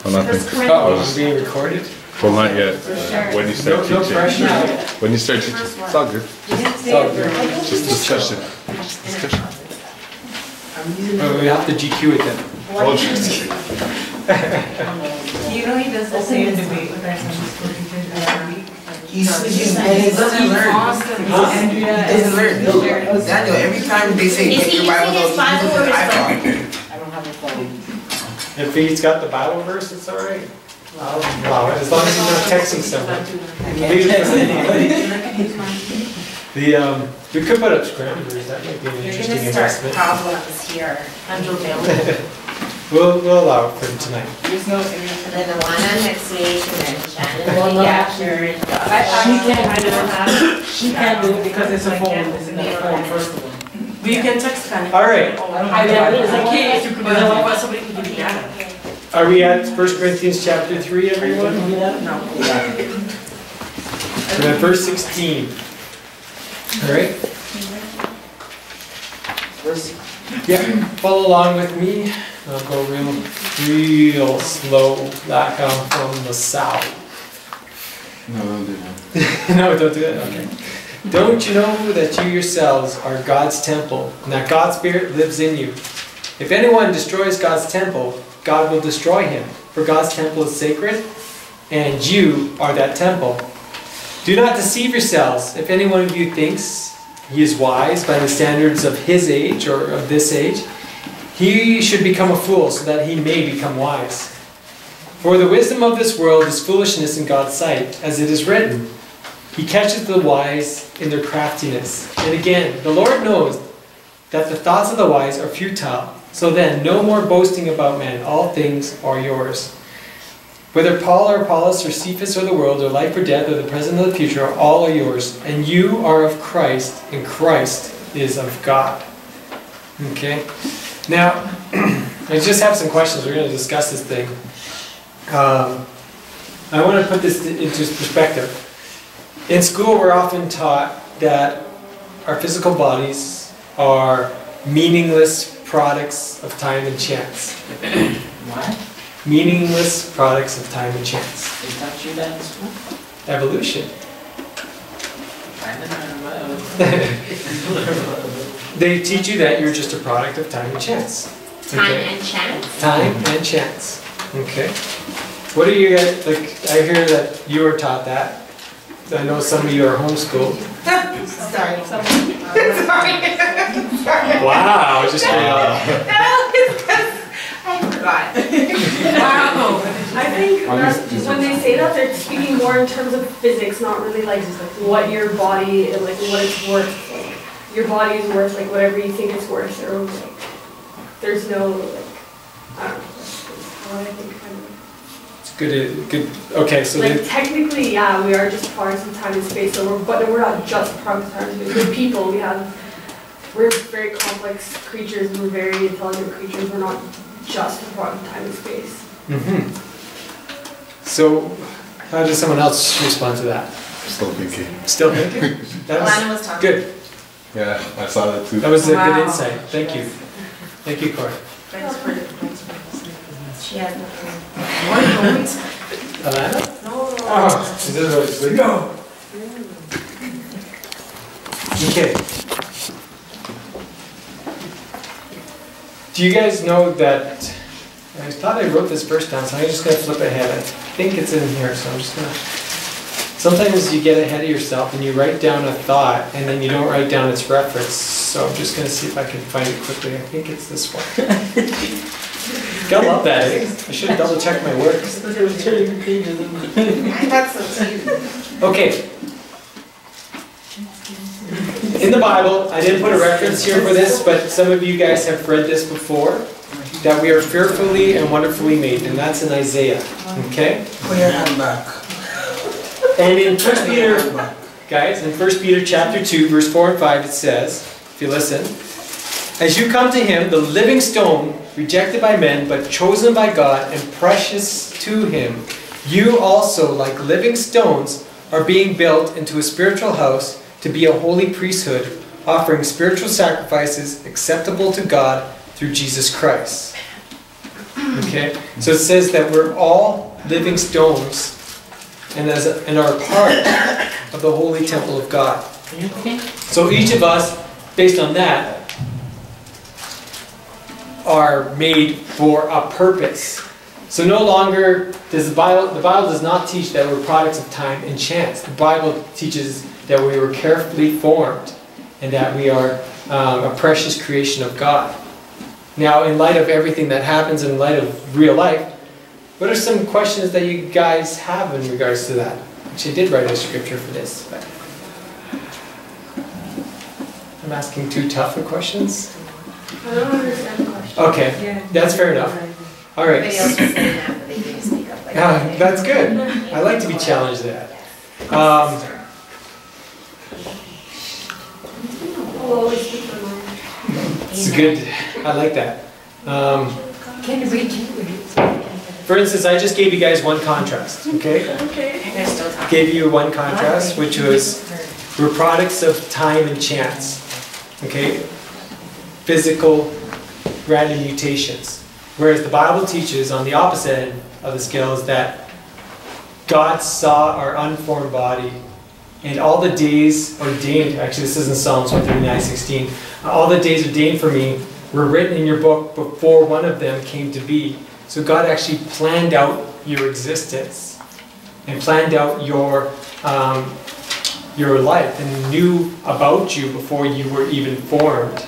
Oh, nothing. Oh, I'm being recorded? Well, not yet. When you start No teaching. pressure. When you start teaching. It's all good. It's all good. Just discussion. Discussion. Oh, we have to GQ it then. Oh, just kidding. You know he does the same debate with our Sunday school teachers every week. He doesn't learn. Andrea He doesn't learn. Daniel, every time they say Is get he your Bible, using his he Bible uses or his his iPhone. I don't have a phone. If he's got the Bible verse, it's all right. I'll allow it, as long as he's not texting someone. We could put up scramblers, that might be an You're interesting gonna start investment. problems here. We'll allow it for tonight. There's no And internet. then the one on next week, and then Shannon will be after, and She can't do it because it's a phone, it's in that phone, first of all. But you can text kind of. All right, I mean, it's okay if you could, but somebody can give you data. are we at 1 Corinthians chapter 3, everyone? No. We're at verse 16. All right? Yeah, follow along with me. I'll go real slow back on from the south. No, don't do that. No, don't do that, okay. Don't you know that you yourselves are God's temple, and that God's Spirit lives in you? If anyone destroys God's temple, God will destroy him, for God's temple is sacred, and you are that temple. Do not deceive yourselves. If any one of you thinks he is wise by the standards of his age or of this age, he should become a fool so that he may become wise. For the wisdom of this world is foolishness in God's sight, as it is written, He catches the wise in their craftiness. And again, the Lord knows that the thoughts of the wise are futile. So then, no more boasting about men. All things are yours. Whether Paul or Apollos or Cephas or the world or life or death or the present or the future, all are yours. And you are of Christ, and Christ is of God. Okay? Now, I just have some questions. We're going to discuss this thing. I want to put this into perspective. In school, we're often taught that our physical bodies are meaningless products of time and chance. What? Meaningless products of time and chance. They taught you that in school? Evolution. I didn't know. They teach you that you're just a product of time and chance. Time and chance. Time and chance. Okay. What do you get? Like, I hear that you were taught that. I know some of you are homeschooled. Sorry. Wow, just I forgot. Wow. I think that when they say that, they're speaking more in terms of physics, not really like what your body, like what it's worth. Like, your body is worth like whatever you think it's worth, or like there's no like I don't know. That's how I think kind of. It's good. Okay, so Like technically, yeah, we are just products of time and space. So but we're not just products of time and space. We're people. We're very complex creatures. We're very intelligent creatures. We're not just a product of time and space. Mm-hmm. So, how does someone else respond to that? Still thinking. Still thinking? That Alana was talking. good. Yeah, I saw that too. That was a good Wow. insight. Thank you. Thank you, Corey. Thanks for listening. She has nothing. Alana? No. Oh, she doesn't know what to say. No! Okay. Do you guys know that, I thought I wrote this verse down, so I'm just going to flip ahead. I think it's in here, so I'm just going to, sometimes you get ahead of yourself and you write down a thought and then you don't write down its reference, so I'm just going to see if I can find it quickly. I think it's this one. Gotta love that, eh? I should have double checked my work. I thought so too. Okay. In the Bible, I didn't put a reference here for this, but some of you guys have read this before, that we are fearfully and wonderfully made, and that's in Isaiah, okay? Put your hand back. And in 1 Peter, guys, in 1 Peter chapter 2, verse 4 and 5, it says, if you listen, as you come to him, the living stone, rejected by men, but chosen by God and precious to him, you also, like living stones, are being built into a spiritual house to be a holy priesthood, offering spiritual sacrifices acceptable to God through Jesus Christ. Okay? So it says that we're all living stones and are part of the holy temple of God. So each of us, based on that, are made for a purpose. So no longer does the Bible does not teach that we're products of time and chance. The Bible teaches that we were carefully formed and that we are a precious creation of God. Now, in light of everything that happens, in light of real life, what are some questions that you guys have in regards to that? Actually, I did write a scripture for this, but I'm asking too tough of questions. I don't understand the question. Okay, that's fair enough. All right. Everybody else is saying that, but they didn't speak up like Yeah, that. that's good. I like to be challenged at that. I'll always speak my mind. It's good. I like that. Can you read? For instance, I just gave you guys one contrast, okay? Okay. They're still talking. Gave you one contrast, which was we're products of time and chance, okay? Physical random mutations. Whereas the Bible teaches on the opposite end of the scale is that God saw our unformed body and all the days ordained, actually this is in Psalms 139:16, all the days ordained for me were written in your book before one of them came to be. So God actually planned out your existence and planned out your life and knew about you before you were even formed,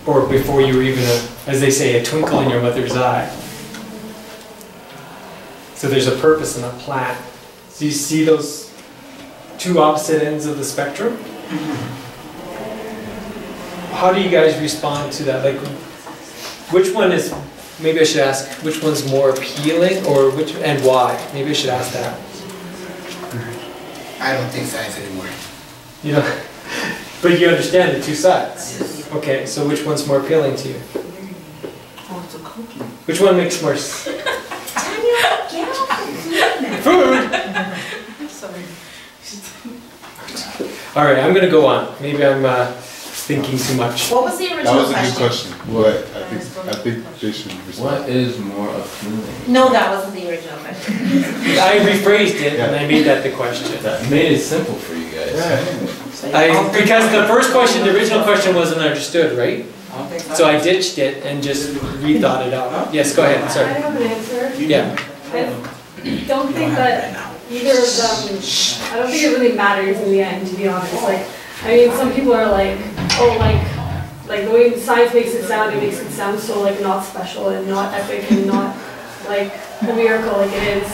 or before you were even, as they say, a twinkle in your mother's eye. So there's a purpose and a plan. So you see those two opposite ends of the spectrum? How do you guys respond to that? Like, which one is, maybe I should ask, which one's more appealing, or which, and why? Maybe I should ask that. I don't think science anymore. You know, but you understand the two sides. Okay, so which one's more appealing to you? Which one makes more food? All right, I'm gonna go on. Maybe I'm thinking too much. What was the That original was a good question? question. But I think they should respond. What is more appealing? No, that wasn't the original question. I rephrased it and I made that the question. That made it simple for you guys. Because the first question, the original question wasn't understood, right? I don't think So I ditched it and just rethought it out. Yes, go ahead, I sorry. have an answer. Yeah. I don't think that either of them, I don't think it really matters in the end, to be honest. Like, I mean, some people are like, oh, like the way science makes it makes it sound so like not special and not epic and not like a miracle like it is.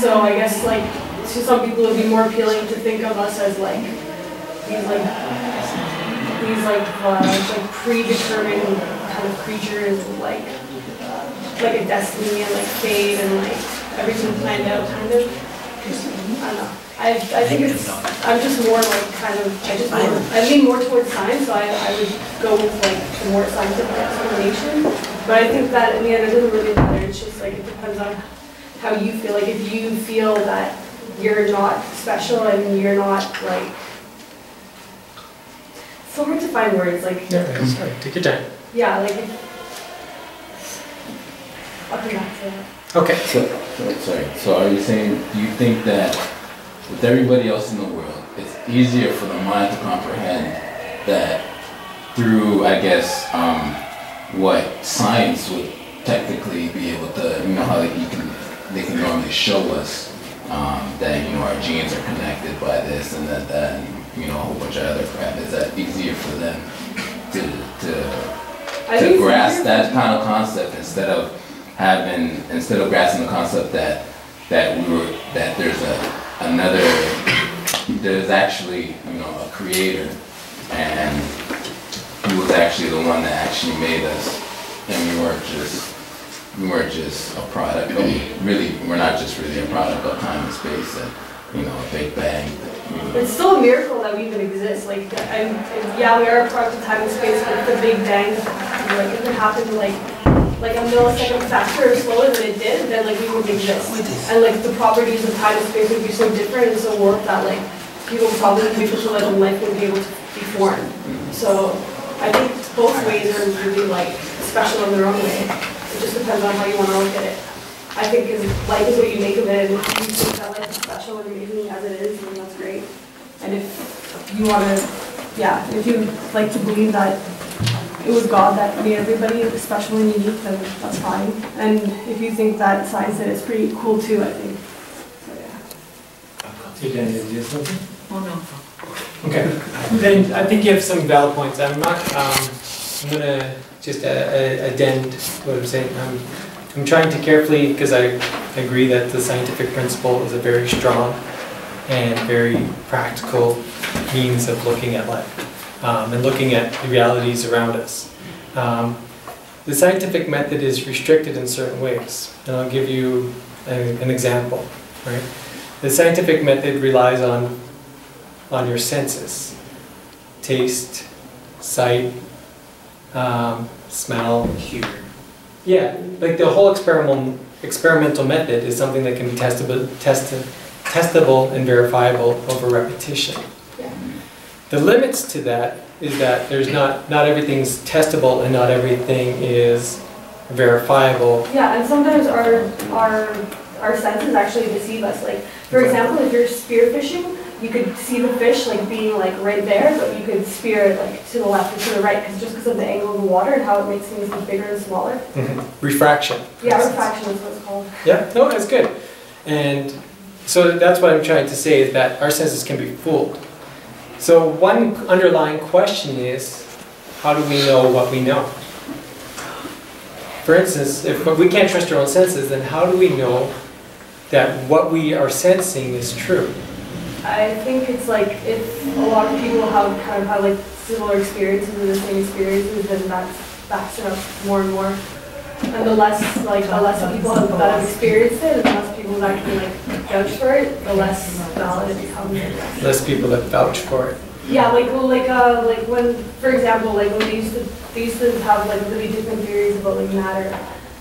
So I guess like to some people it would be more appealing to think of us as like these predetermined kind of creatures with like a destiny and like fate and like everything planned out kind of. I don't know. I think it's, I'm just more like kind of, I lean more towards science, so I would go with like the more scientific explanation. But I think that in the end it doesn't really matter, it's just like it depends on how you feel. Like if you feel that you're not special and you're not like, it's so hard to find words, like. Yeah, sorry, take your time. Yeah, like, I'll come back to that. Okay. So are you saying, do you think that with everybody else in the world, it's easier for the mind to comprehend that through, I guess, what science would technically be able to, you know, how they can normally show us that, you know, our genes are connected by this and that, and, you know, a whole bunch of other crap. Is that easier for them to grasp that kind of concept instead of grasping the concept that there's actually, you know, a creator, and he was actually the one that actually made us, and we weren't just a product. We're not just really a product of time and space and, you know, a Big Bang. It's still a miracle that we even exist. Like, yeah, we are a product of time and space, but if the Big Bang, like, if it happened like a millisecond faster or slower than it did, then like we wouldn't exist. And like the properties of time and space would be so different and so warped that like people probably wouldn't be able to live and life wouldn't be able to be formed. So I think both ways are really like special in their own way. It just depends on how you want to look at it. I think life is what you make of it, and if you think that life is special and amazing as it is, then that's great. And if you want to, if you like to believe that it was God that made everybody special and unique, then that's fine. And if you think that science said it's pretty cool too, I think. So yeah. You Daniel, do you have something? Oh, no. Okay. Then I think you have some valid points. I'm not. I'm gonna just addend what I'm saying. I'm trying to carefully, because I agree that the scientific principle is a very strong and very practical means of looking at life and looking at the realities around us. The scientific method is restricted in certain ways, and I'll give you an example. Right? The scientific method relies on your senses: taste, sight, smell, hear. Yeah, like the whole experimental method is something that can be testable and verifiable over repetition. Yeah. The limits to that is that there's not everything's testable and not everything is verifiable. Yeah, and sometimes our senses actually deceive us. Like, for example, if you're spearfishing, you could see the fish like being like right there, but you could spear it like to the left or to the right, because of the angle of the water and how it makes things look bigger and smaller. Refraction. Yeah, refraction is what it's called. Yeah, no, that's good. And so that's what I'm trying to say, is that our senses can be fooled. So one underlying question is, how do we know what we know? For instance, if we can't trust our own senses, then how do we know that what we are sensing is true? I think it's like if a lot of people have kind of had like similar experiences or the same experiences, then that's backs it up more and more. And the less people that have experienced it, and the less people that can like vouch for it, the less valid it becomes. Less people that vouch for it. Yeah, like when, for example, like when they used to have like really different theories about like matter.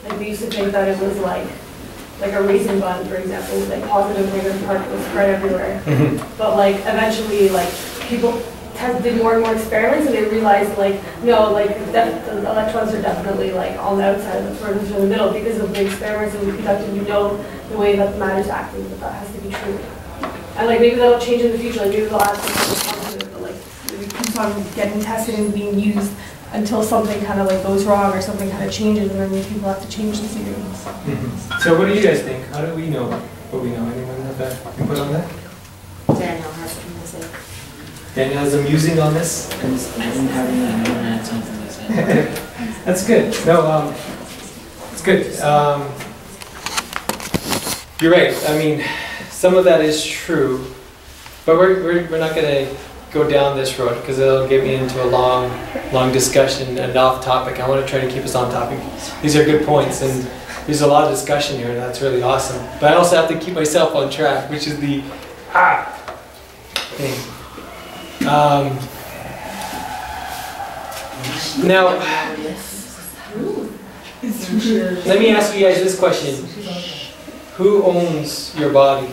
Like they used to think that it was like a raisin bun, for example, with like positive and negative particles spread everywhere. But like eventually, like people did more and more experiments, and they realized like no, like the electrons are definitely like on the outside, and the protons are in the middle, because of the experiments that we conducted. We know the way that the matter's acting, but that has to be true. And like maybe that'll change in the future. Like maybe they'll add something to it, but like it keeps on getting tested and being used until something kind of like goes wrong or something kind of changes, and then people have to change the theories. So what do you guys think? How do we know what we know? Anyone have that input on that? Daniel has something to say. Daniel has a musing on this? I didn't have any, I don't have something to say. That's good. No, it's good. You're right. I mean, some of that is true, but we're not going to go down this road because it'll get me into a long discussion and off topic. I want to try to keep us on topic. These are good points, and there's a lot of discussion here, and that's really awesome. But I also have to keep myself on track, which is the thing. Now, let me ask you guys this question. Who owns your body?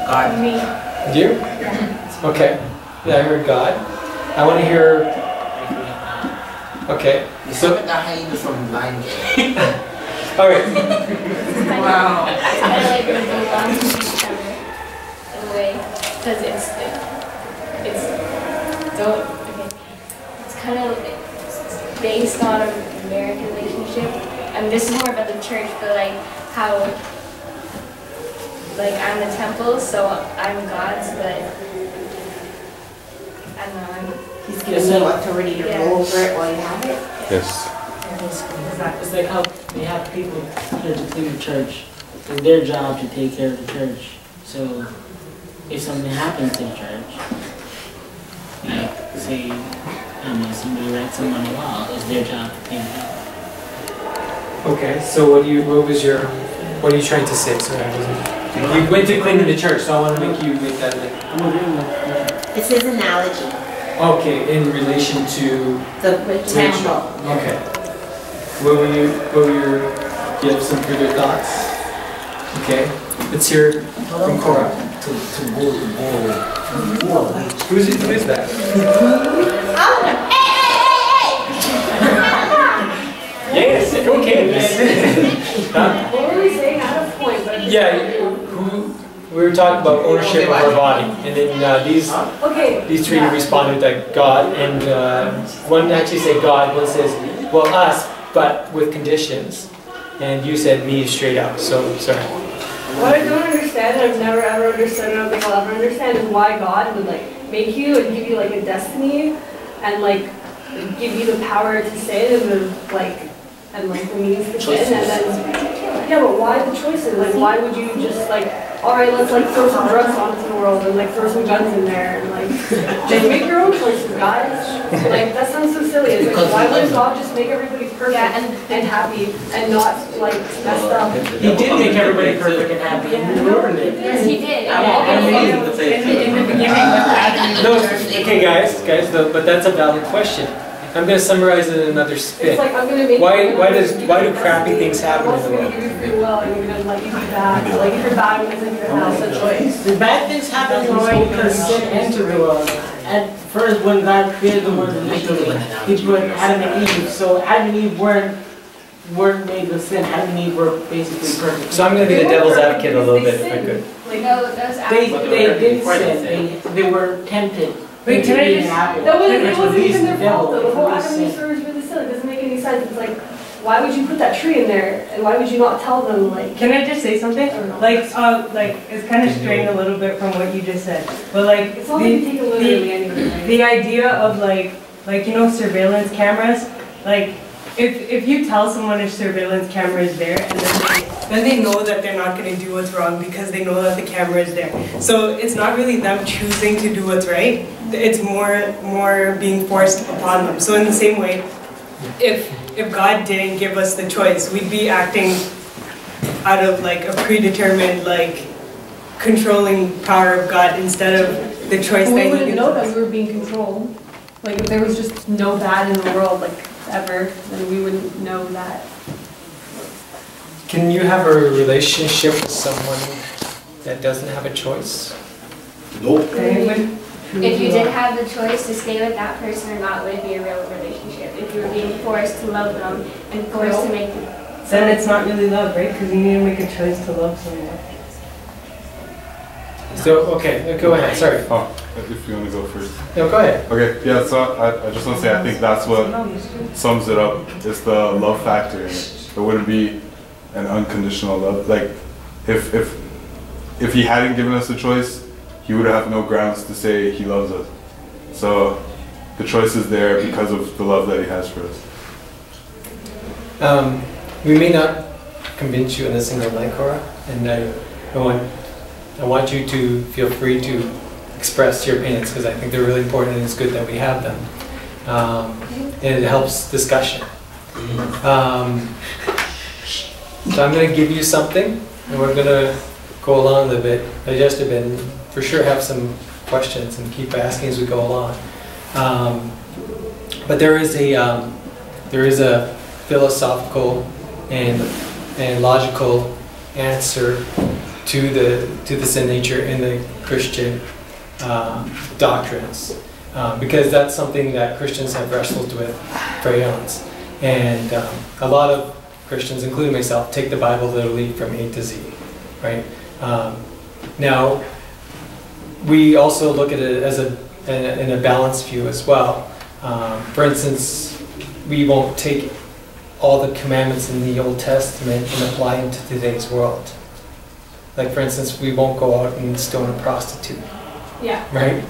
God. Me. You? Okay. Yeah, I heard God. I want to hear... Okay. So, from Lion King. all right. Wow. I like it belongs to each other in a way, because it's kind of based on a marriage relationship, and this is more about the church, but like how like I'm the temple, so I'm God's, but I don't know. He's giving you authority to rule over it while you have it. Yes. It's like how they have people here to clean the church. It's their job to take care of the church. So if something happens to the church, like say, somebody writes someone on the wall, it's their job to clean it up. Okay, so what are you trying to say? Sorry, I wasn't... You went to cleaning the church, so I want to make you make that link. It's his analogy. Okay, in relation to The temple. Okay. What were you have some further thoughts? Okay. Let's hear from Cora. Who is that? Yes, go Candace. we were talking about ownership of our body, and then these three responded that God, and one actually said God, one says, well, us, but with conditions, and you said me straight up. So sorry. What I don't understand, and I've never ever understood, and I don't think I'll ever understand, is why God would like make you and give you like a destiny, and like give you the power to sin and the the means to sin, and then but why the choices? Like, why would you just like, all right, let's like throw some drugs onto the world and like throw some guns in there and like just make your own choices, guys. Like that sounds so silly. It's like, why wouldn't God just make everybody perfect and happy and not like messed up? He did make everybody perfect and happy, and he ruined it. Yes, he did. In the beginning, No, okay, guys, but that's a valid question. I'm going to summarize it in another spin. It's like, I'm gonna make Why do crappy things happen in the I'm world? gonna give you free will and you're gonna let you be bad. Like if you're bad, it's like your house, a choice. The bad things happen because sin entered the world. At first, when God created the world initially, He put Adam and Eve. So Adam and Eve weren't made with sin. Adam and Eve were basically perfect. So I'm going to be the devil's advocate a little bit, if I could. Like, No, those They didn't sin. They were tempted. Wait, can I just- it wasn't even their fault though. The whole Release Adam and Eve sin. story is really silly. It doesn't make any sense. It's like, why would you put that tree in there? And why would you not tell them like? Can I just say something? Like it's kind of straying a little bit from what you just said, but like It's all gonna be taken literally anyway. Right? the idea of like you know surveillance cameras, like if you tell someone a surveillance camera is there and then they know that they're not going to do what's wrong because they know that the camera is there. So it's not really them choosing to do what's right. It's more being forced upon them. So in the same way, if God didn't give us the choice, we'd be acting out of like a predetermined like controlling power of God instead of the choice We that He wouldn't gives know us. that we were being controlled. Like if there was just no bad in the world, like ever, then we wouldn't know that. Can you have a relationship with someone that doesn't have a choice? If you did have the choice to stay with that person or not, would it be a real relationship? If you were being forced to love them and forced to make them. Then it's not really love, right? Because you need to make a choice to love someone. So, okay, go ahead, sorry. Oh, if you want to go first. No, go ahead. Okay, yeah, so I just want to say I think that's what sums it up. It's the love factor in it. There wouldn't be an unconditional love. Like, if He hadn't given us a choice, He would have no grounds to say He loves us. So the choice is there because of the love that He has for us. We may not convince you in a single night, Cora, and I want you to feel free to express your opinions because I think they're really important and it's good that we have them. And it helps discussion. So I'm going to give you something and we're going to go along a bit, digest a bit, and for sure have some questions and keep asking as we go along. But there is a philosophical and logical answer to the sin nature in the Christian doctrines, because that's something that Christians have wrestled with for eons, and a lot of Christians, including myself, take the Bible literally from A to Z, right? Now, we also look at it as in a balanced view as well. For instance, we won't take all the commandments in the Old Testament and apply them to today's world. Like, for instance, we won't go out and stone a prostitute. Yeah. Right?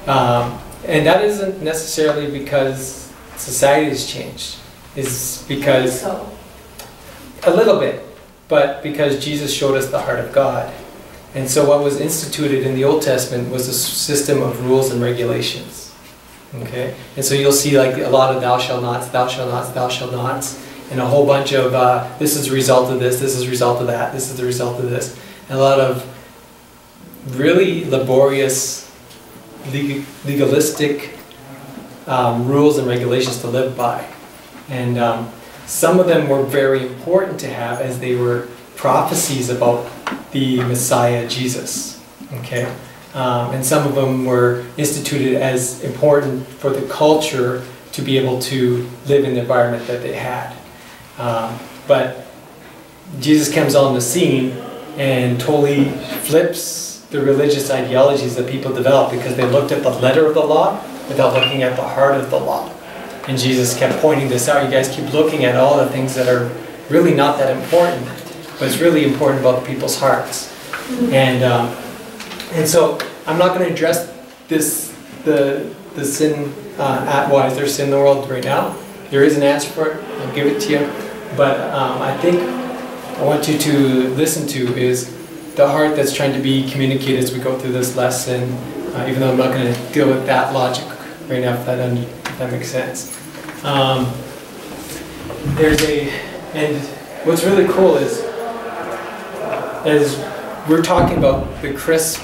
And that isn't necessarily because society has changed. It's because So. a little bit, but because Jesus showed us the heart of God. And so what was instituted in the Old Testament was a system of rules and regulations. Okay? And so you'll see like a lot of thou shalt nots, thou shalt nots, thou shalt nots, and a whole bunch of this is the result of this is the result of that, this is the result of this. And a lot of really laborious, legalistic rules and regulations to live by. And some of them were very important to have as they were prophecies about the Messiah, Jesus. Okay? And some of them were instituted as important for the culture to be able to live in the environment that they had. But Jesus comes on the scene and totally flips the religious ideologies that people develop because they looked at the letter of the law without looking at the heart of the law. And Jesus kept pointing this out. You guys keep looking at all the things that are really not that important, but it's really important about people's hearts. And so I'm not going to address the sin why is there sin in the world right now. There is an answer for it. I'll give it to you. But I think I want you to listen to is the heart that's trying to be communicated as we go through this lesson, even though I'm not going to deal with that logic right now, if that makes sense. And what's really cool is we're talking about the crisp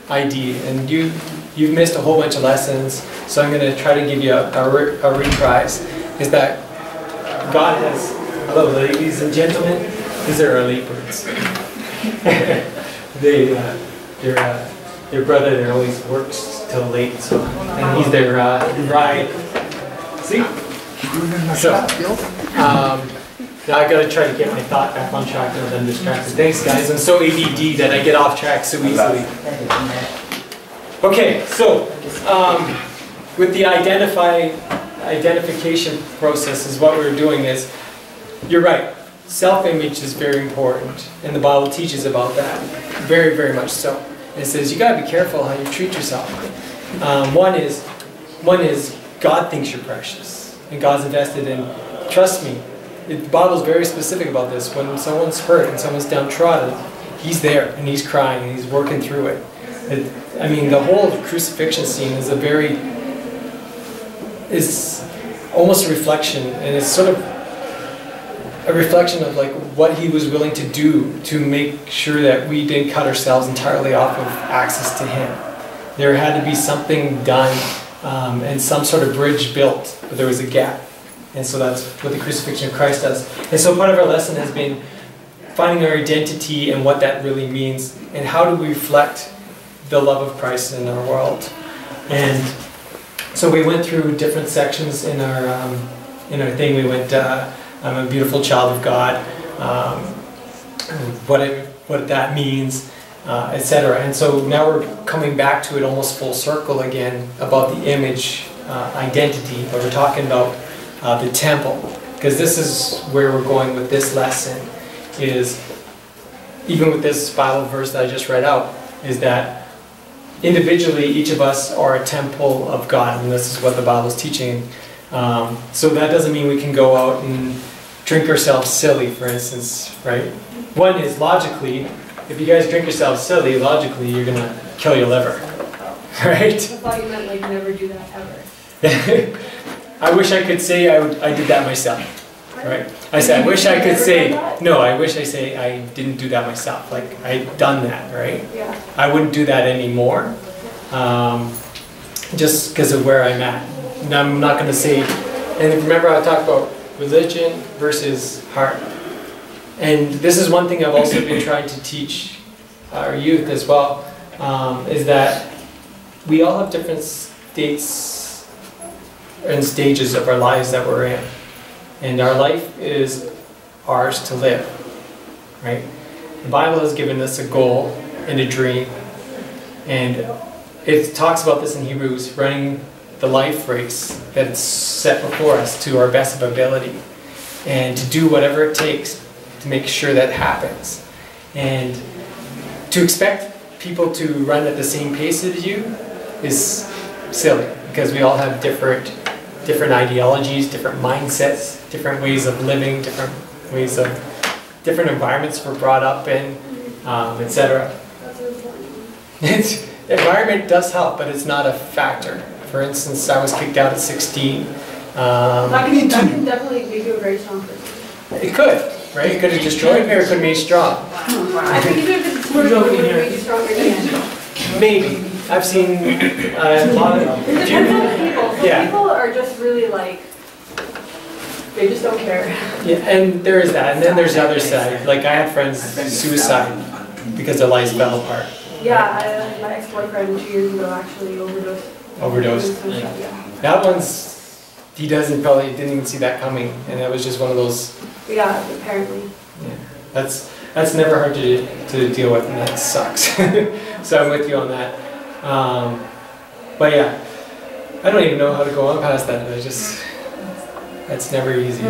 ID, and you've missed a whole bunch of lessons, so I'm going to try to give you a reprise, is that God has, hello ladies and gentlemen, these are our late birds. Their brother there always works till late, so, and he's their ride. See? So, now I gotta try to get my thought back on track and I'm distracted. Thanks guys, I'm so ADD that I get off track so easily. Okay, so with the identification process is what we're doing is, you're right, self-image is very important and the Bible teaches about that, very, very much so. And it says you gotta be careful how you treat yourself. One is God thinks you're precious and God's invested in, trust me, the Bible's very specific about this. When someone's hurt and someone's downtrodden, He's there and He's crying and He's working through it. I mean, the whole crucifixion scene is is almost a reflection, and it's sort of a reflection of like what He was willing to do to make sure that we didn't cut ourselves entirely off of access to Him. There had to be something done and some sort of bridge built, but there was a gap. And so that's what the crucifixion of Christ does. And so part of our lesson has been finding our identity and what that really means, and how do we reflect the love of Christ in our world. And so we went through different sections in our thing. We went, I'm a beautiful child of God, what that means, etc. And so now we're coming back to it almost full circle again about the image identity, but we're talking about the temple, because this is where we're going with this lesson, is even with this Bible verse that I just read out, is that individually each of us are a temple of God, and this is what the Bible is teaching. So that doesn't mean we can go out and drink ourselves silly, for instance, right? One is logically, if you guys drink yourselves silly, logically you're going to kill your liver, right? I thought you meant like never do that ever. I wish I could say I did that myself, right? I said, I wish I could say, no, I wish I say I didn't do that myself. Like, I'd done that, right? Yeah. I wouldn't do that anymore, just because of where I'm at. And I'm not going to say, and remember I talked about religion versus heart. And this is one thing I've also been trying to teach our youth as well, is that we all have different states and stages of our lives that we're in. And our life is ours to live, right? The Bible has given us a goal and a dream. And it talks about this in Hebrews, running the life race that's set before us to our best of ability. And to do whatever it takes to make sure that happens. And to expect people to run at the same pace as you is silly, because we all have different ideologies, different mindsets, different ways of living, different environments we're brought up in, etc. Environment does help, but it's not a factor. For instance, I was kicked out at 16. That can definitely make you a very strong person. It could, right? It could have destroyed me, or it could have made me strong. I think even if it's destroyed, it would make you stronger again. Maybe. I've seen a lot of... It depends on people. Some Yeah. people are just really like, they just don't care. Yeah, and there is that. And then there's the other side. Like, I had friends suicide because their lives fell apart. Yeah, my ex-boyfriend 2 years ago actually overdosed. Yeah. That one's, he didn't even see that coming, and that was just one of those. Yeah, apparently. Yeah, that's that's never hard to deal with, and that sucks. So I'm with you on that. But yeah, I don't even know how to go on past that. That's never easy.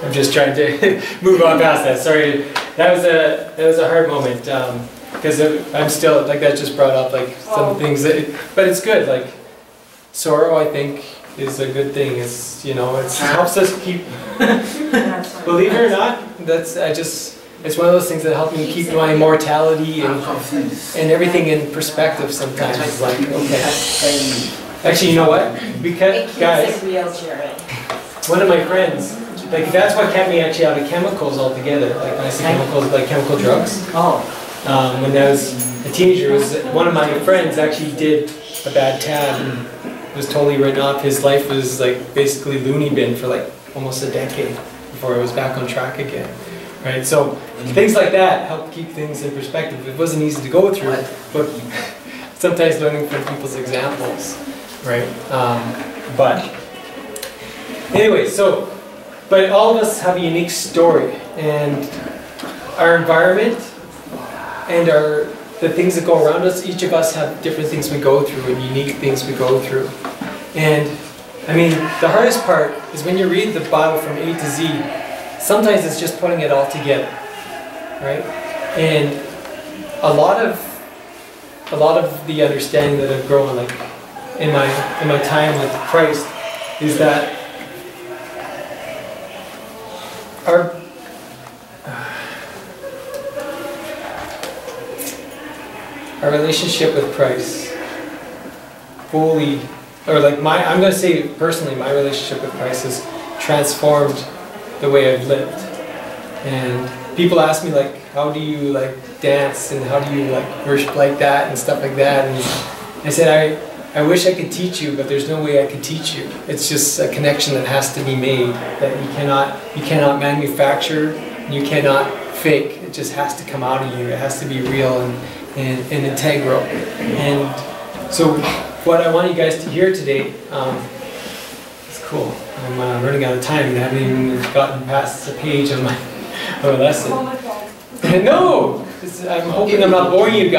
I'm just trying to move on past that. Sorry, that was a hard moment because I'm still like that. Just brought up like some things that, but it's good. Like sorrow, I think, is a good thing. It's it helps us keep. Believe it or not, it's one of those things that help me keep my mortality and everything in perspective. Sometimes it's like actually, you know what? Because guys. One of my friends, like that's what kept me actually out of chemicals altogether. Like when I say chemicals, like chemical drugs. When I was a teenager, one of my friends actually did a bad tab and was totally written off. His life was like basically loony bin for like almost a decade before it was back on track again. Right? So things like that help keep things in perspective. It wasn't easy to go through, but sometimes learning from people's examples, right? But anyway, but all of us have a unique story, and our environment and the things that go around us, each of us have different things we go through and unique things we go through. And I mean, the hardest part is when you read the Bible from A to Z, sometimes it's just putting it all together, right? And a lot of the understanding that I've grown like in my time with Christ is that our relationship with Christ fully, or like I'm going to say personally, my relationship with Christ has transformed the way I've lived. And people ask me like, how do you like dance and how do you like worship like that and stuff like that? And I said, I wish I could teach you, but there's no way I could teach you. It's just a connection that has to be made, that you cannot manufacture, you cannot fake. It just has to come out of you. It has to be real and integral. And so what I want you guys to hear today, it's cool. I'm running out of time and I haven't even gotten past the page of my lesson. No! I'm hoping I'm not boring you guys.